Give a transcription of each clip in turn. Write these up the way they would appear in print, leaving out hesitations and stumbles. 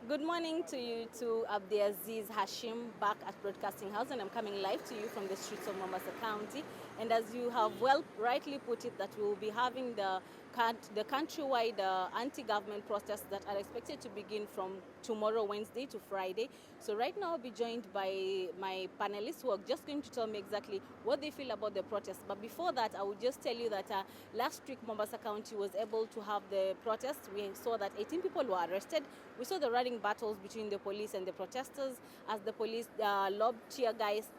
Good morning to you, to Abdiaziz Hashim, back at Broadcasting House, and I'm coming live to you from the streets of Mombasa County. And as you have well rightly put it, that we will be having the countrywide anti-government protests that are expected to begin from tomorrow, Wednesday to Friday. So right now I'll be joined by my panelists who are just going to tell me exactly what they feel about the protest. But before that, I will just tell you that last week Mombasa County was able to have the protest. We saw that 18 people were arrested. We saw the running battles between the police and the protesters as the police lobbed tear gas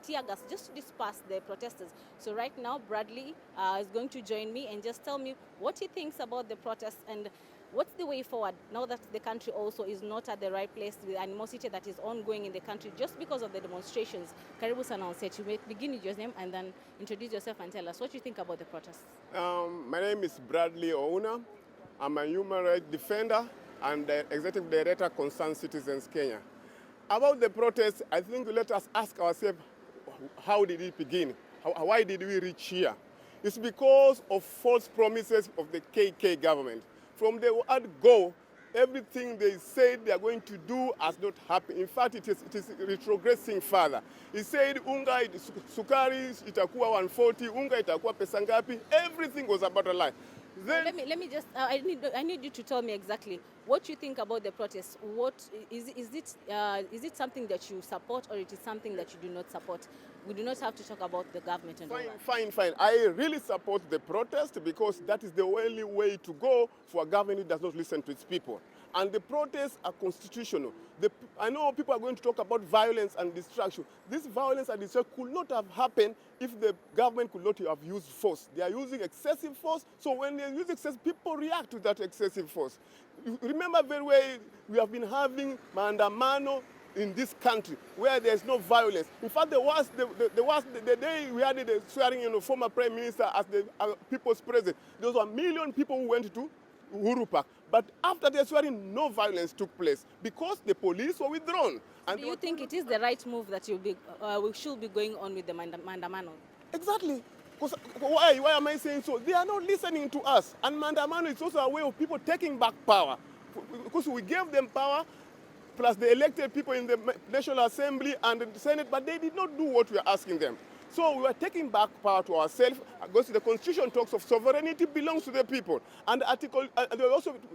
just to disperse the protesters. So right now Bradley is going to join me and just tell me what he thinks about the protest and what's the way forward now that the country also is not at the right place, the animosity that is ongoing in the country just because of the demonstrations. Karibu sana Onset. You may begin with your name and then introduce yourself and tell us what you think about the protests. My name is Bradley Ouna. I'm a human rights defender and the Executive Director, Concerned Citizens Kenya. About the protest, I think let us ask ourselves, how did it begin? Why did we reach here? It's because of false promises of the KK government. From the word go, everything they said they are going to do has not happened. In fact, it is retrogressing further. He said unga sukari itakuwa 140, unga itakuwa pesa ngapi. Everything was about a lie. Then, let me just I need you to tell me exactly what you think about the protest. What is it something that you support or it is something that you do not support? We do not have to talk about the government and all that. Fine. I really support the protest because that is the only way to go for a government who does not listen to its people. And the protests are constitutional. I know people are going to talk about violence and destruction. This violence and destruction could not have happened if the government could not have used force. They are using excessive force, so when they use excessive, people react to that excessive force. You remember very well, we have been having maandamano in this country where there's no violence. In fact, the day we had the swearing in of former Prime Minister as the people's president, there was 1 million people who went to Uhuru Park. But after the swearing, no violence took place because the police were withdrawn. And do you think it is the right move that we should be going on with the Mandamano? Exactly. Why am I saying so? They are not listening to us. And Mandamano is also a way of people taking back power. Because we gave them power, plus the elected people in the National Assembly and the Senate, but they did not do what we are asking them. So we are taking back power to ourselves because the Constitution talks of sovereignty belongs to the people. And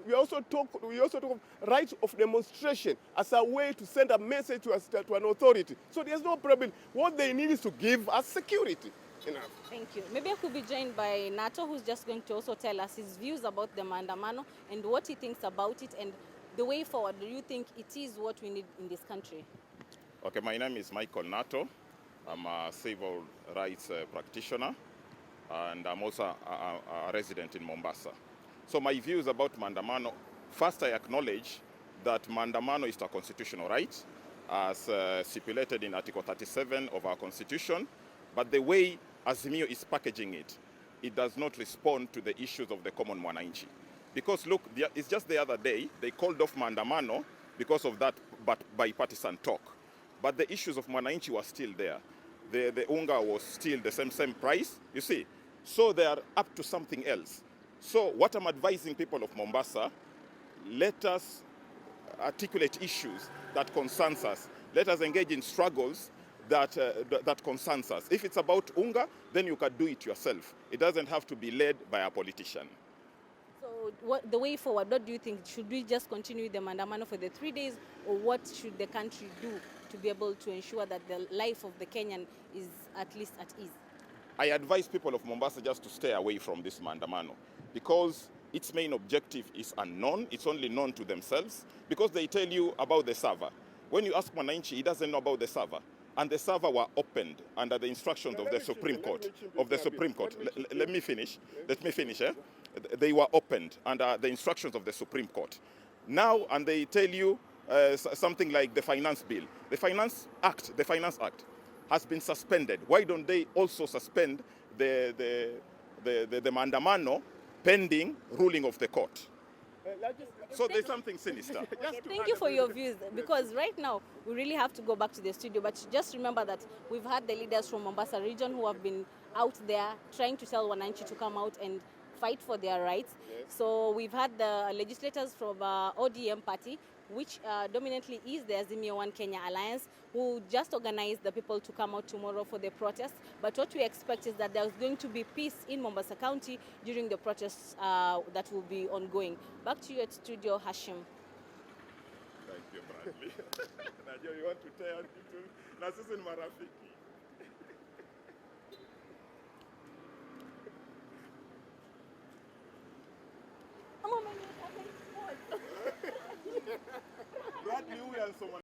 we also talk of rights of demonstration as a way to send a message to an authority. So there's no problem. What they need is to give us security. Enough. Thank you. Maybe I could be joined by Nato, who's just going to also tell us his views about the Mandamano and what he thinks about it and the way forward. Do you think it is what we need in this country? Okay, my name is Michael Nato. I'm a civil rights practitioner and I'm also a resident in Mombasa. So my views about Mandamano, first I acknowledge that Mandamano is a constitutional right as stipulated in Article 37 of our Constitution, but the way Azimio is packaging it, it does not respond to the issues of the common mwananchi. Because look, it's just the other day, they called off Mandamano because of that bipartisan talk. But the issues of mwananchi were still there. The unga was still the same price, you see. So they are up to something else. So what I'm advising people of Mombasa, let us articulate issues that concerns us. Let us engage in struggles that concerns us. If it's about unga, then you can do it yourself. It doesn't have to be led by a politician. So the way forward, what do you think? Should we just continue with the Mandamano for the 3 days, or what should the country do to be able to ensure that the life of the Kenyan is at least at ease? I advise people of Mombasa just to stay away from this Mandamano because its main objective is unknown. It's only known to themselves because they tell you about the server. When you ask Mwananchi, he doesn't know about the server. And the server were opened under the instructions of the Supreme Court. Let me finish. They were opened under the instructions of the Supreme Court. Now, and they tell you something like the Finance Bill. The Finance Act has been suspended. Why don't they also suspend the Mandamano pending ruling of the court? So there's something sinister. Thank you for your views, because right now we really have to go back to the studio, but just remember that we've had the leaders from Mombasa region who have been out there trying to tell Wananchi to come out and fight for their rights. Yes. So we've had the legislators from ODM party, which dominantly is the Azimio One Kenya Alliance, who just organized the people to come out tomorrow for the protest. But what we expect is that there's going to be peace in Mombasa County during the protests that will be ongoing. Back to you at studio, Hashim. Thank you, Bradley. Najua you want to tell people, na sisi ni marafiki. Bradley huyu alisoma